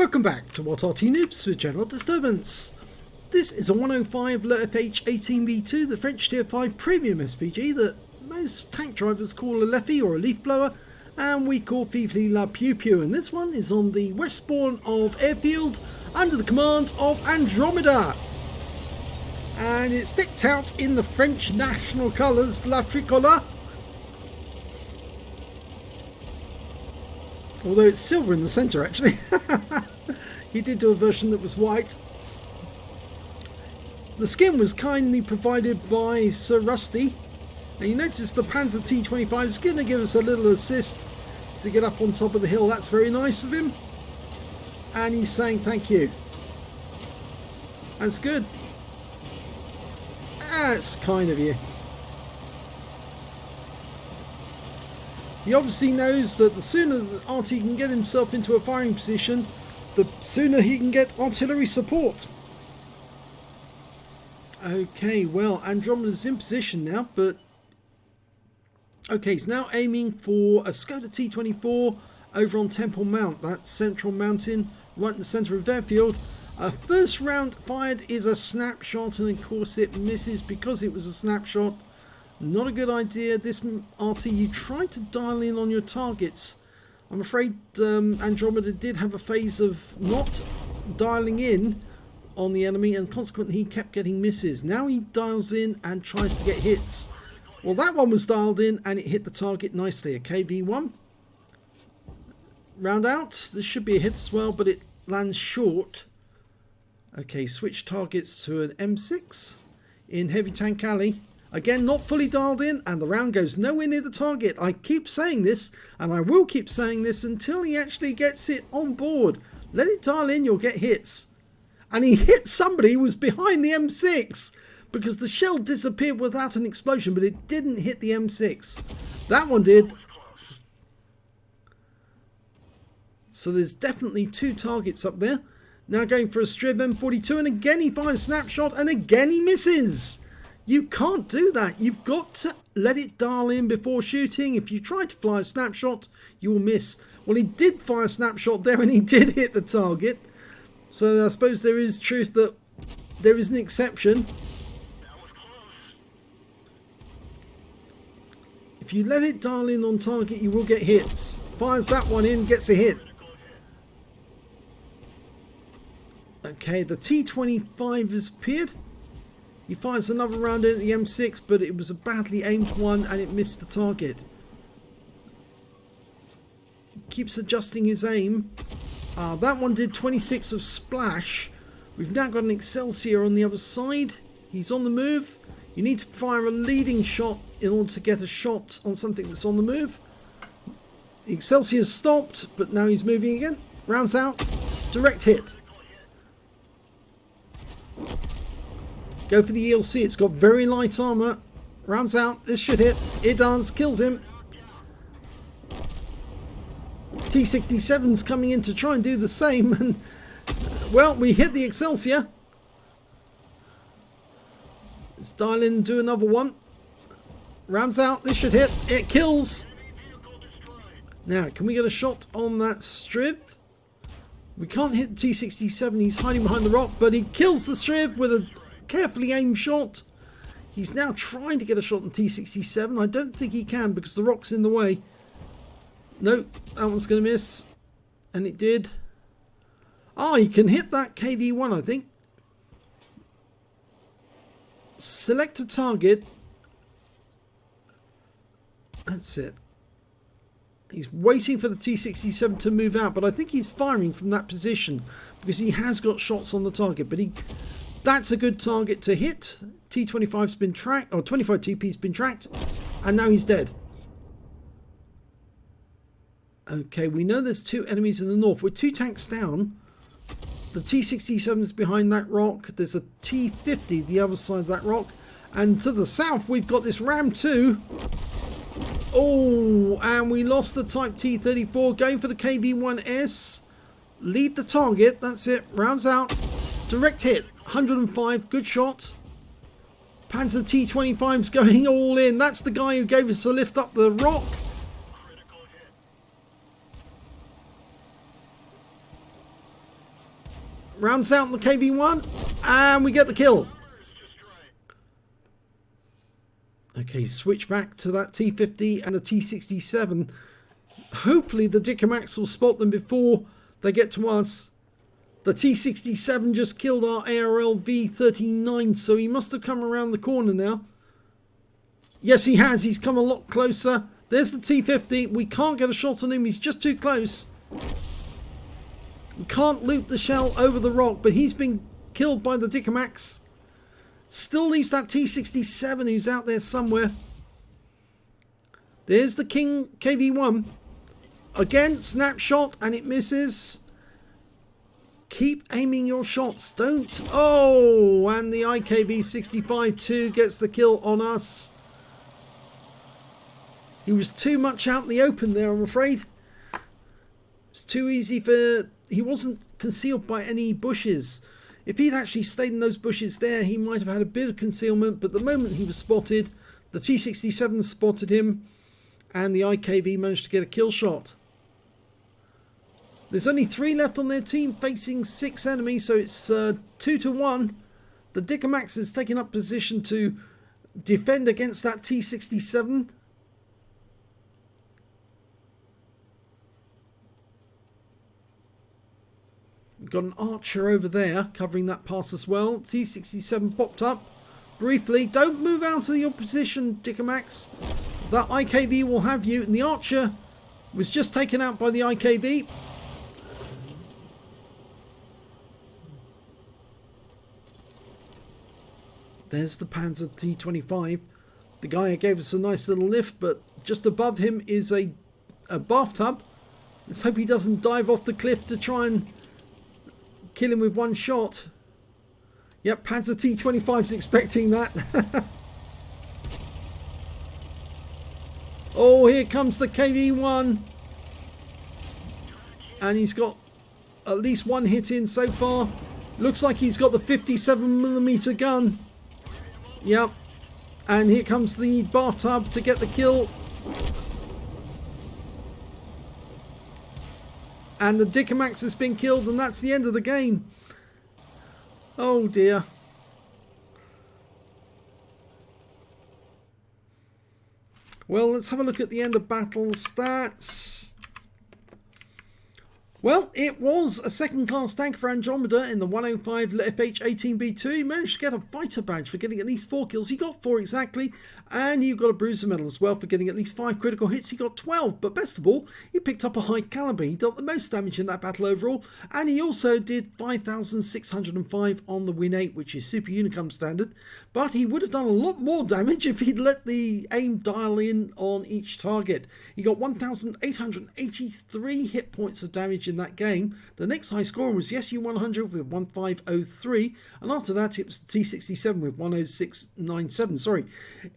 Welcome back to What Arty Noobs with General Disturbance. This is a 105 leFH18B2, the French Tier 5 premium SPG that most tank drivers call a leFhy or a leaf blower, and we call Fifli La Pew Pew. And this one is on the westbourne of Airfield under the command of Andromedaa. And it's decked out in the French national colours, La Tricolore. Although it's silver in the centre actually. He did do a version that was white. The skin was kindly provided by Sir Rusty. And you notice the Panzer T25 is going to give us a little assist to get up on top of the hill. That's very nice of him. And he's saying thank you. That's good. That's kind of you. He obviously knows that the sooner that Arty can get himself into a firing position, the sooner he can get artillery support. Okay, well, Andromeda's in position now, but... Okay, he's now aiming for a Skoda T24 over on Temple Mount, that central mountain right in the centre of Airfield. First round fired is a snapshot, and of course it misses because it was a snapshot. Not a good idea. This Arty, you try to dial in on your targets. I'm afraid Andromeda did have a phase of not dialing in on the enemy, and consequently he kept getting misses. Now he dials in and tries to get hits. Well, that one was dialed in and it hit the target nicely. A KV1. Round out. This should be a hit as well, but it lands short. Okay, switch targets to an M6 in Heavy Tank Alley. Again, not fully dialed in, and the round goes nowhere near the target. I keep saying this, and I will keep saying this until he actually gets it on board. Let it dial in, you'll get hits. And he hit somebody who was behind the M6, because the shell disappeared without an explosion, but it didn't hit the M6. That one did. So there's definitely two targets up there. Now going for a Striv M42, and again he finds snapshot, and again he misses. You can't do that. You've got to let it dial in before shooting. If you try to fly a snapshot, you will miss. Well, he did fire a snapshot there and he did hit the target. So I suppose there is truth that there is an exception. If you let it dial in on target, you will get hits. Fires that one in, gets a hit. Okay, the T25 has appeared. He fires another round in at the M6, but it was a badly aimed one and it missed the target. He keeps adjusting his aim. That one did 26 of splash. We've now got an Excelsior on the other side. He's on the move. You need to fire a leading shot in order to get a shot on something that's on the move. The Excelsior's stopped, but now he's moving again. Rounds out. Direct hit. Go for the ELC. It's got very light armour. Rounds out. This should hit. It does. Kills him. T67's coming in to try and do the same. And well, we hit the Excelsior. Let's dial in and do another one. Rounds out. This should hit. It kills. Now, can we get a shot on that Striv? We can't hit the T67. He's hiding behind the rock, but he kills the Striv with a carefully aimed shot. He's now trying to get a shot on T67. I don't think he can because the rock's in the way. No, that one's going to miss. And it did. Oh, he can hit that KV1, I think. Select a target. That's it. He's waiting for the T67 to move out, but I think he's firing from that position because he has got shots on the target. But that's a good target to hit. T25's been tracked, or 25 TP's been tracked, and now he's dead. Okay, we know there's two enemies in the north. We're two tanks down. The T67's behind that rock. There's a T50 the other side of that rock. And to the south, we've got this Ram 2. Oh, and we lost the Type T34. Going for the KV1S. Lead the target. That's it. Rounds out. Direct hit. 105. Good shot. Panzer T25's going all in. That's the guy who gave us a lift up the rock. rounds out the KV1, and we get the kill. Okay, switch back to that T50 and a T67. Hopefully the Dickomax will spot them before they get to us. The T67 just killed our ARL V39, so he must have come around the corner now. Yes, he has. He's come a lot closer. There's the T50. We can't get a shot on him. He's just too close. We can't loop the shell over the rock, but he's been killed by the Dickomax. Still leaves that T67 who's out there somewhere. There's the King KV1. Again, snapshot, and it misses. Keep aiming your shots. Don't. Oh, and the IKV65-2 gets the kill on us. He was too much out in the open there, I'm afraid. It's too easy for... He wasn't concealed by any bushes. If he'd actually stayed in those bushes there, he might have had a bit of concealment, but the moment he was spotted, the T67 spotted him, and the IKV managed to get a kill shot. There's only 3 left on their team facing 6 enemies, so it's 2-1. The Dickomax is taking up position to defend against that T67. We've got an archer over there covering that pass as well. T67 popped up briefly. Don't move out of your position, Dickomax. That IKV will have you. And the archer was just taken out by the IKV. There's the Panzer T25. The guy who gave us a nice little lift, but just above him is a bathtub. Let's hope he doesn't dive off the cliff to try and kill him with one shot. Yep, Panzer T25's expecting that. Oh, here comes the KV1. And he's got at least 1 hit in so far. Looks like he's got the 57mm gun. Yep. And here comes the bathtub to get the kill. And the Dickomax has been killed, and that's the end of the game. Oh dear. Well, let's have a look at the end of battle stats. Well, it was a second-class tank for Andromeda in the 105 leFH18B2. He managed to get a fighter badge for getting at least 4 kills. He got 4 exactly, and he got a bruiser medal as well for getting at least 5 critical hits. He got 12, but best of all, he picked up a high caliber. He dealt the most damage in that battle overall, and he also did 5,605 on the Win 8, which is Super Unicum standard. But he would have done a lot more damage if he'd let the aim dial in on each target. He got 1,883 hit points of damage in that game. The next high score was the SU-100 with 1503, and after that it was the T-67 with 10697. Sorry.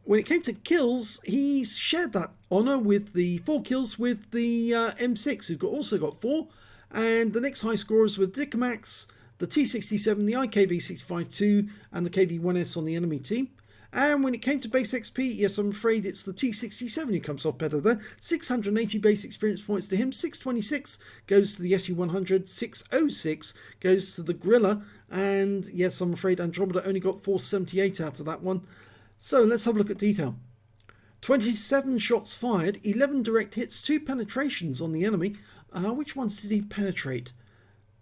When it came to kills, he shared that honour with the 4 kills with the M6, who also got 4, and the next high scorers were Dickomax, the T-67, the IKV-65-2, and the KV-1S on the enemy team. And when it came to base XP, yes, I'm afraid it's the T67 who comes off better there. 680 base experience points to him, 626 goes to the SU-100, 606 goes to the Gorilla, and yes, I'm afraid Andromeda only got 478 out of that one. So let's have a look at detail. 27 shots fired, 11 direct hits, 2 penetrations on the enemy. Which ones did he penetrate?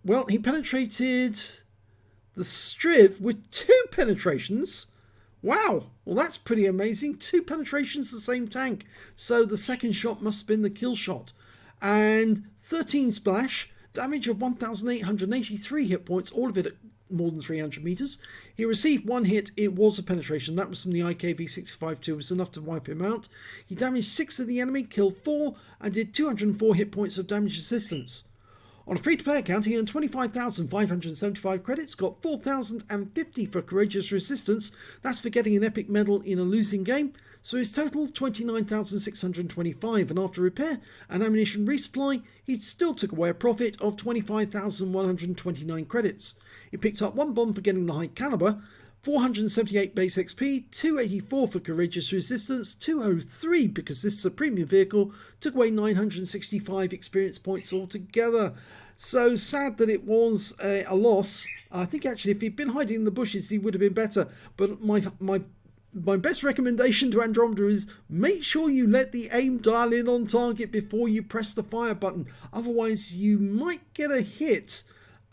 Well, he penetrated the Striv with 2 penetrations. Wow, well that's pretty amazing. 2 penetrations the same tank. So the second shot must have been the kill shot. And 13 splash, damage of 1,883 hit points, all of it at more than 300 meters. He received 1 hit, it was a penetration, that was from the IKV-65-2, it was enough to wipe him out. He damaged 6 of the enemy, killed 4, and did 204 hit points of damage assistance. On a free-to-play account, he earned 25,575 credits, got 4,050 for Courageous Resistance. That's for getting an epic medal in a losing game. So his total, 29,625. And after repair and ammunition resupply, he still took away a profit of 25,129 credits. He picked up 1 bomb for getting the high caliber, 478 base XP, 284 for Courageous Resistance, 203 because this is a premium vehicle, took away 965 experience points altogether. So sad that it was a loss. I think actually if he'd been hiding in the bushes, he would have been better. But my best recommendation to Andromeda is make sure you let the aim dial in on target before you press the fire button. Otherwise, you might get a hit.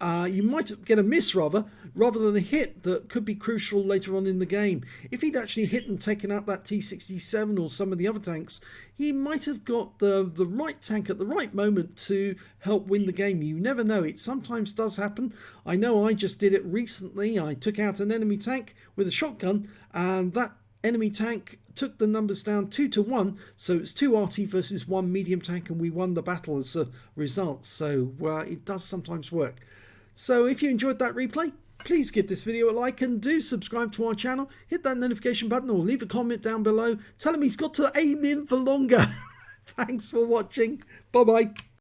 You might get a miss rather than a hit that could be crucial later on in the game. If he'd actually hit and taken out that T-67 or some of the other tanks, he might have got the right tank at the right moment to help win the game. You never know. It sometimes does happen. I know I just did it recently. I took out an enemy tank with a shotgun, and that enemy tank took the numbers down 2-1, so it's 2 Arty versus 1 medium tank, and we won the battle as a result. So it does sometimes work. So if you enjoyed that replay, please give this video a like and do subscribe to our channel. Hit that notification button or leave a comment down below. Tell him he's got to aim in for longer. Thanks for watching. Bye bye.